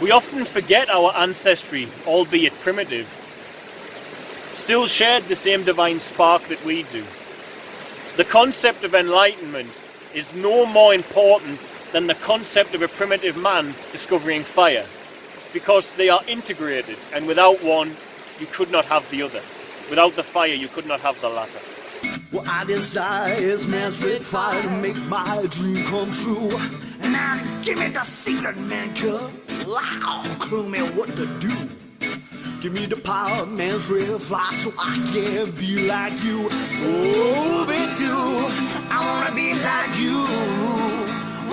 We often forget our ancestry, albeit primitive, still shared the same divine spark that we do. The concept of enlightenment is no more important than the concept of a primitive man discovering fire, because they are integrated, and without one, you could not have the other. Without the fire, you could not have the latter. What I desire is man's red fire to make my dream come true. Now give me the secret, man, cub. Wow, clue me what to do. Give me the power, man's red fire, so I can be like you. Oh, be do, I wanna be like you.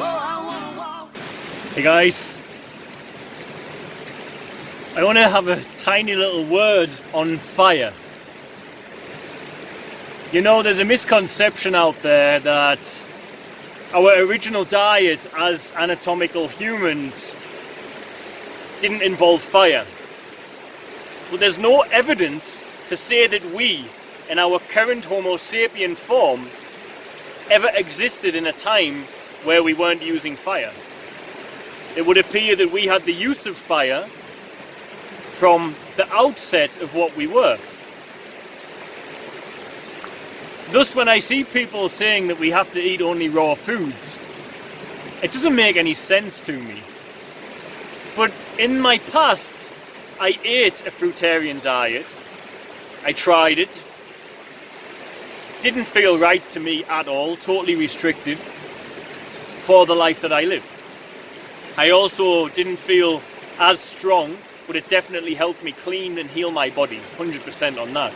Oh, I wanna walk. Hey guys, I want to have a tiny little word on fire. You know, there's a misconception out there that our original diet as anatomical humans didn't involve fire. But there's no evidence to say that we, in our current Homo sapien form, ever existed in a time where we weren't using fire. It would appear that we had the use of fire from the outset of what we were. Thus, when I see people saying that we have to eat only raw foods, it doesn't make any sense to me. But in my past, I ate a fruitarian diet. I tried it. Didn't feel right to me at all, totally restrictive for the life that I live. I also didn't feel as strong, but it definitely helped me clean and heal my body, 100% on that.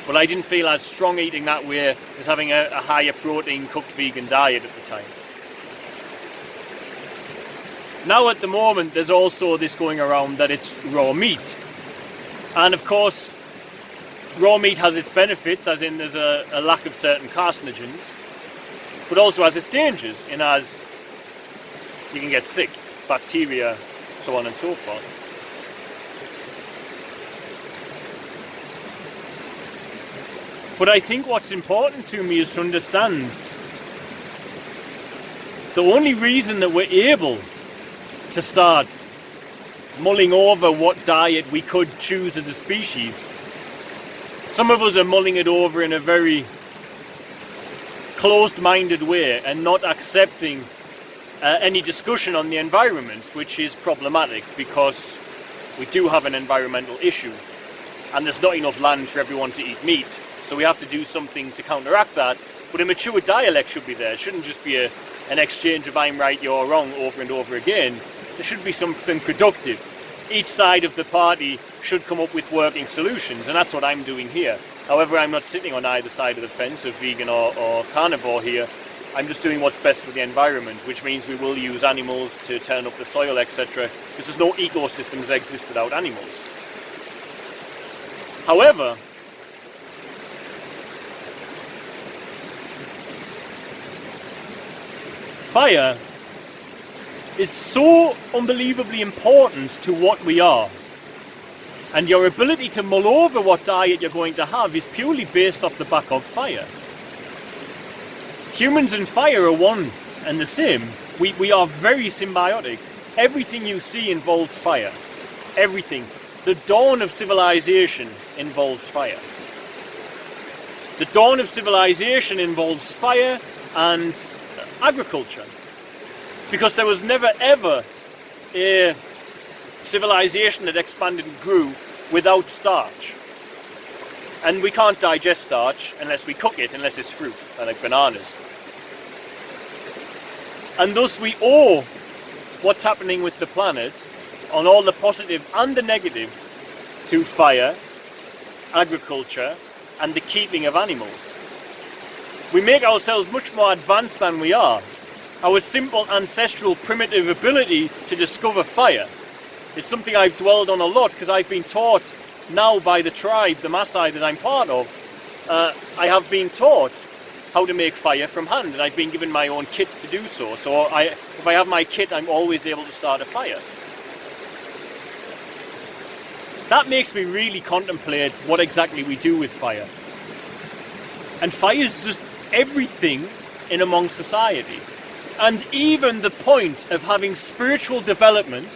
But I didn't feel as strong eating that way as having a higher protein cooked vegan diet at the time. Now at the moment there's also this going around that it's raw meat. And of course raw meat has its benefits, as in there's a lack of certain carcinogens, but also has its dangers, in as you can get sick, bacteria, so on and so forth. But I think what's important to me is to understand the only reason that we're able to start mulling over what diet we could choose as a species. Some of us are mulling it over in a very closed-minded way and not accepting any discussion on the environment, which is problematic because we do have an environmental issue and there's not enough land for everyone to eat meat. So we have to do something to counteract that, but a mature dialect should be there. It shouldn't just be an exchange of I'm right, you're wrong over and over again. There should be something productive. Each side of the party should come up with working solutions, and that's what I'm doing here. However, I'm not sitting on either side of the fence of vegan or carnivore here. I'm just doing what's best for the environment, which means we will use animals to turn up the soil, etc. because there's no ecosystems that exist without animals. However, fire is so unbelievably important to what we are, and your ability to mull over what diet you're going to have is purely based off the back of fire. Humans and fire are one and the same. We are very symbiotic. Everything you see involves fire. Everything. The dawn of civilization involves fire. The dawn of civilization involves fire and agriculture, because there was never ever a civilization that expanded and grew without starch, and we can't digest starch unless we cook it, unless it's fruit, like bananas. And thus we owe what's happening with the planet, on all the positive and the negative, to fire, agriculture and the keeping of animals. We make ourselves much more advanced than we are. Our simple ancestral primitive ability to discover fire is something I've dwelled on a lot, because I've been taught now by the tribe, the Maasai that I'm part of, I have been taught how to make fire from hand, and I've been given my own kit to do so. So if I have my kit, I'm always able to start a fire. That makes me really contemplate what exactly we do with fire. And fire is just everything in among society. And even the point of having spiritual development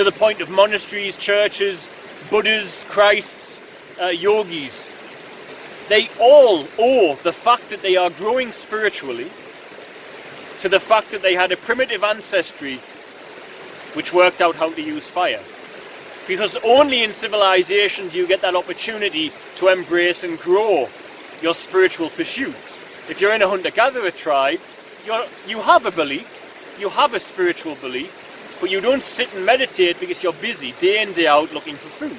to the point of monasteries, churches, Buddhas, Christs, yogis. They all owe the fact that they are growing spiritually to the fact that they had a primitive ancestry which worked out how to use fire. Because only in civilization do you get that opportunity to embrace and grow your spiritual pursuits. If you're in a hunter-gatherer tribe, you have a belief, you have a spiritual belief, but you don't sit and meditate because you're busy day in, day out looking for food.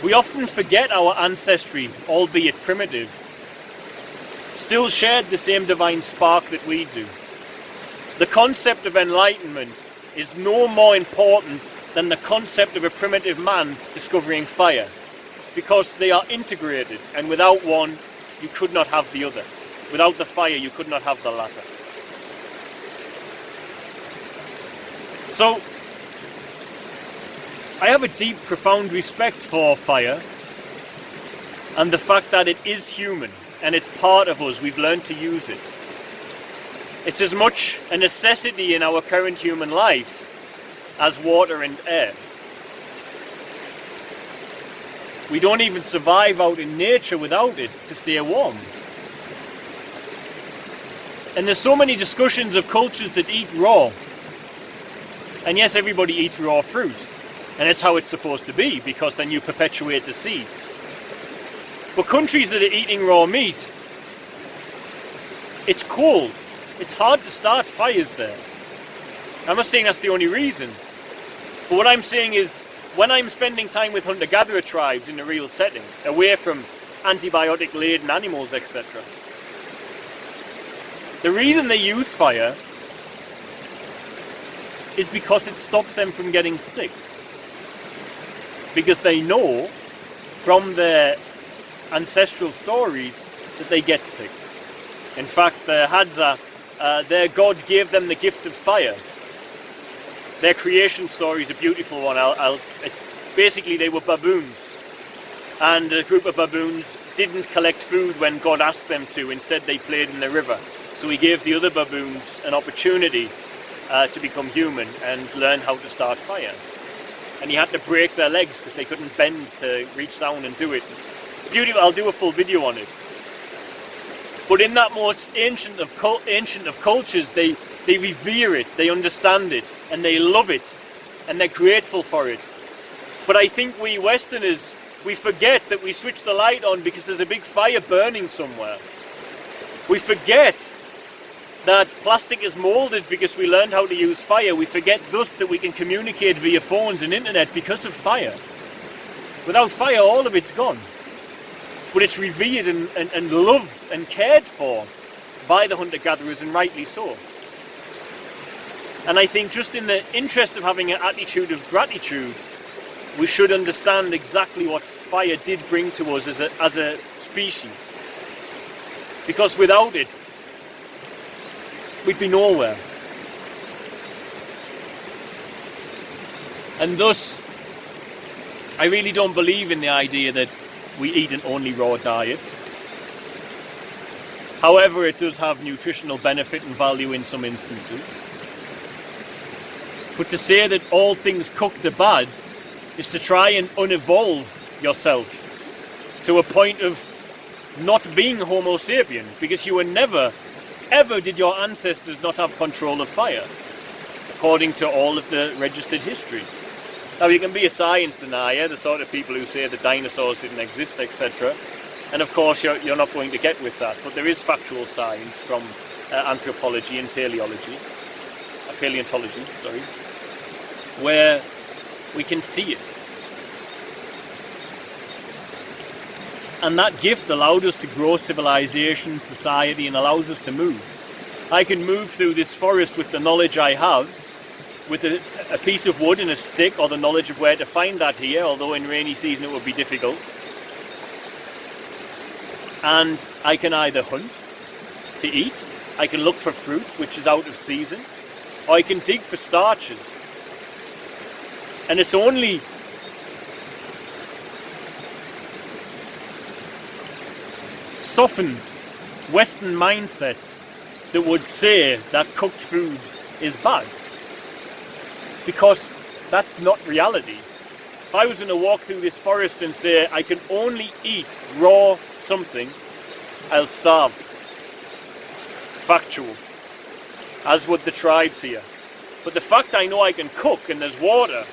We often forget our ancestry, albeit primitive, still shared the same divine spark that we do. The concept of enlightenment is no more important than the concept of a primitive man discovering fire, because they are integrated, and without one you could not have the other. Without the fire you could not have the latter. So I have a deep, profound respect for fire and the fact that it is human and it's part of us. We've learned to use it. It's as much a necessity in our current human life as water and air. We don't even survive out in nature without it to stay warm. And there's so many discussions of cultures that eat raw. And yes, everybody eats raw fruit. And it's how it's supposed to be, because then you perpetuate the seeds. But countries that are eating raw meat, it's cold. It's hard to start fires there. I'm not saying that's the only reason. But what I'm saying is, when I'm spending time with hunter-gatherer tribes in a real setting, away from antibiotic-laden animals, etc., the reason they use fire is because it stops them from getting sick. Because they know from their ancestral stories that they get sick. In fact, the Hadza, their god gave them the gift of fire. Their creation story is a beautiful one. It's basically, they were baboons. And a group of baboons didn't collect food when God asked them to. Instead, they played in the river. So he gave the other baboons an opportunity to become human and learn how to start fire. And he had to break their legs because they couldn't bend to reach down and do it. Beautiful. I'll do a full video on it. But in that most ancient of cultures, they revere it, they understand it, and they love it, and they're grateful for it. But I think we Westerners, we forget that we switch the light on because there's a big fire burning somewhere. We forget that plastic is moulded because we learned how to use fire. We forget thus that we can communicate via phones and internet because of fire. Without fire, all of it's gone. But it's revered and loved and cared for by the hunter-gatherers, and rightly so. And I think just in the interest of having an attitude of gratitude, we should understand exactly what fire did bring to us as a species. Because without it, we'd be nowhere. And thus, I really don't believe in the idea that we eat an only raw diet. However, it does have nutritional benefit and value in some instances. But to say that all things cooked are bad is to try and unevolve yourself to a point of not being Homo sapien, because you were never, ever did your ancestors not have control of fire, according to all of the registered history. Now, you can be a science denier, the sort of people who say the dinosaurs didn't exist, etc. And of course, you're not going to get with that. But there is factual science from anthropology and paleontology, where we can see it. And that gift allowed us to grow civilization, society, and allows us to move. I can move through this forest with the knowledge I have, with a piece of wood and a stick, or the knowledge of where to find that here, although in rainy season it would be difficult. And I can either hunt to eat, I can look for fruit which is out of season, or I can dig for starches. And it's only softened Western mindsets that would say that cooked food is bad. because that's not reality. If I was going to walk through this forest and say I can only eat raw something, I'll starve. Factual. As would the tribes here. But the fact I know I can cook and there's water,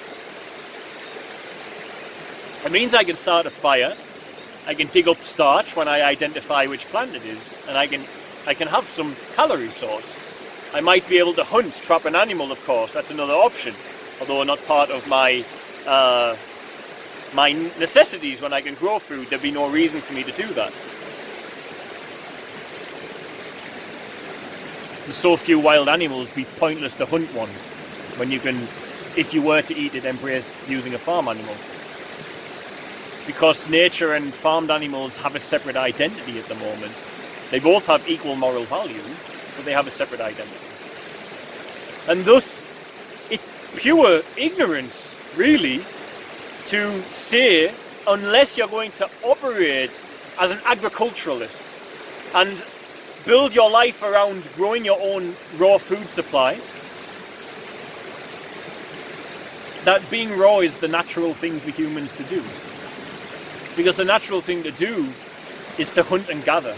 it means I can start a fire, I can dig up starch when I identify which plant it is, and I can have some calorie source. I might be able to hunt, trap an animal, of course, that's another option, although not part of my my necessities. When I can grow food, there'd be no reason for me to do that. There's so few wild animals, it'd be pointless to hunt one when you can, if you were to eat it, embrace using a farm animal. Because nature and farmed animals have a separate identity at the moment. They both have equal moral value, but they have a separate identity. And thus, it's pure ignorance, really, to say, unless you're going to operate as an agriculturalist and build your life around growing your own raw food supply, that being raw is the natural thing for humans to do. Because the natural thing to do is to hunt and gather.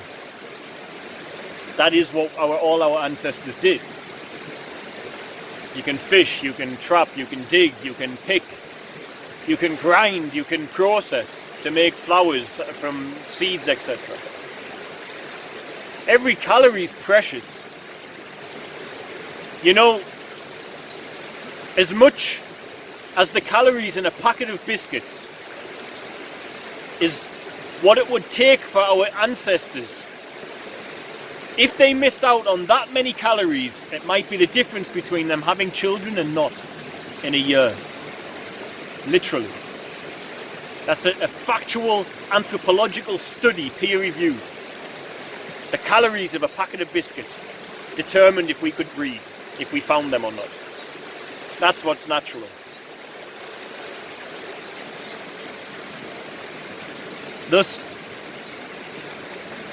That is what all our ancestors did. You can fish, you can trap, you can dig, you can pick, you can grind, you can process to make flowers from seeds, etc. Every calorie is precious. You know, as much as the calories in a packet of biscuits is what it would take for our ancestors. If they missed out on that many calories, it might be the difference between them having children and not in a year. Literally. That's a factual anthropological study, peer-reviewed. The calories of a packet of biscuits determined if we could breed, if we found them or not. That's what's natural. Thus,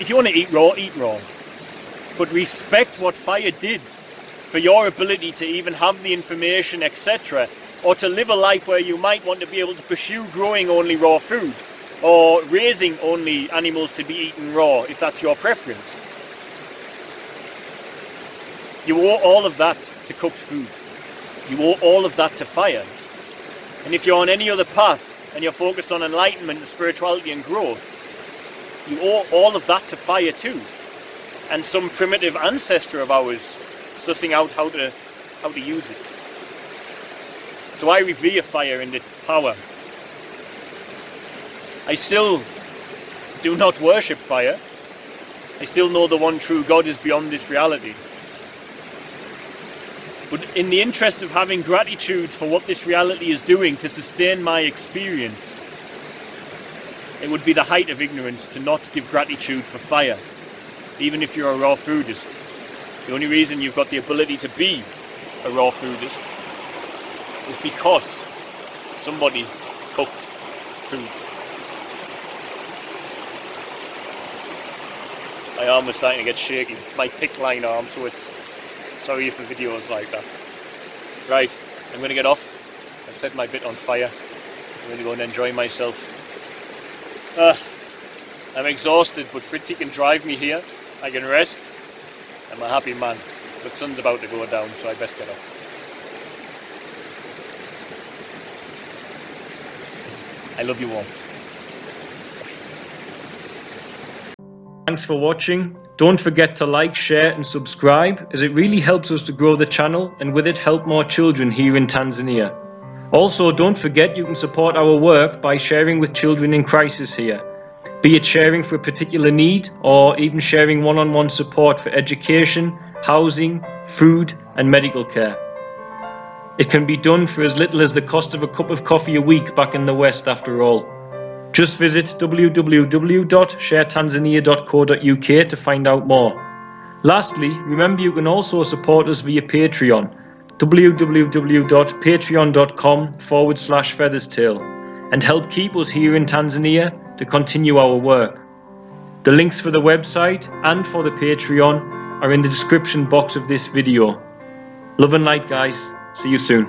if you want to eat raw, eat raw. But respect what fire did for your ability to even have the information, etc., or to live a life where you might want to be able to pursue growing only raw food, or raising only animals to be eaten raw, if that's your preference. You owe all of that to cooked food. You owe all of that to fire. And if you're on any other path, and you're focused on enlightenment and spirituality and growth, you owe all of that to fire too. And some primitive ancestor of ours sussing out how to use it. So I revere fire and its power. I still do not worship fire. I still know the one true God is beyond this reality. But in the interest of having gratitude for what this reality is doing to sustain my experience, it would be the height of ignorance to not give gratitude for fire, even if you're a raw foodist. The only reason you've got the ability to be a raw foodist is because somebody cooked food. My arm was starting to get shaky. It's my pick line arm, so it's sorry for videos like that. Right, I'm going to get off. I've set my bit on fire. I'm going to go and enjoy myself. I'm exhausted, but Fritzy can drive me here. I can rest. I'm a happy man. But sun's about to go down, so I best get off. I love you all. Thanks for watching. Don't forget to like, share and subscribe, as it really helps us to grow the channel and with it help more children here in Tanzania. Also, don't forget you can support our work by sharing with children in crisis here, be it sharing for a particular need or even sharing one-on-one support for education, housing, food and medical care. It can be done for as little as the cost of a cup of coffee a week back in the West after all. Just visit www.sharetanzania.co.uk to find out more. Lastly, remember you can also support us via Patreon, www.patreon.com/featherstail, and help keep us here in Tanzania to continue our work. The links for the website and for the Patreon are in the description box of this video. Love and light, guys. See you soon.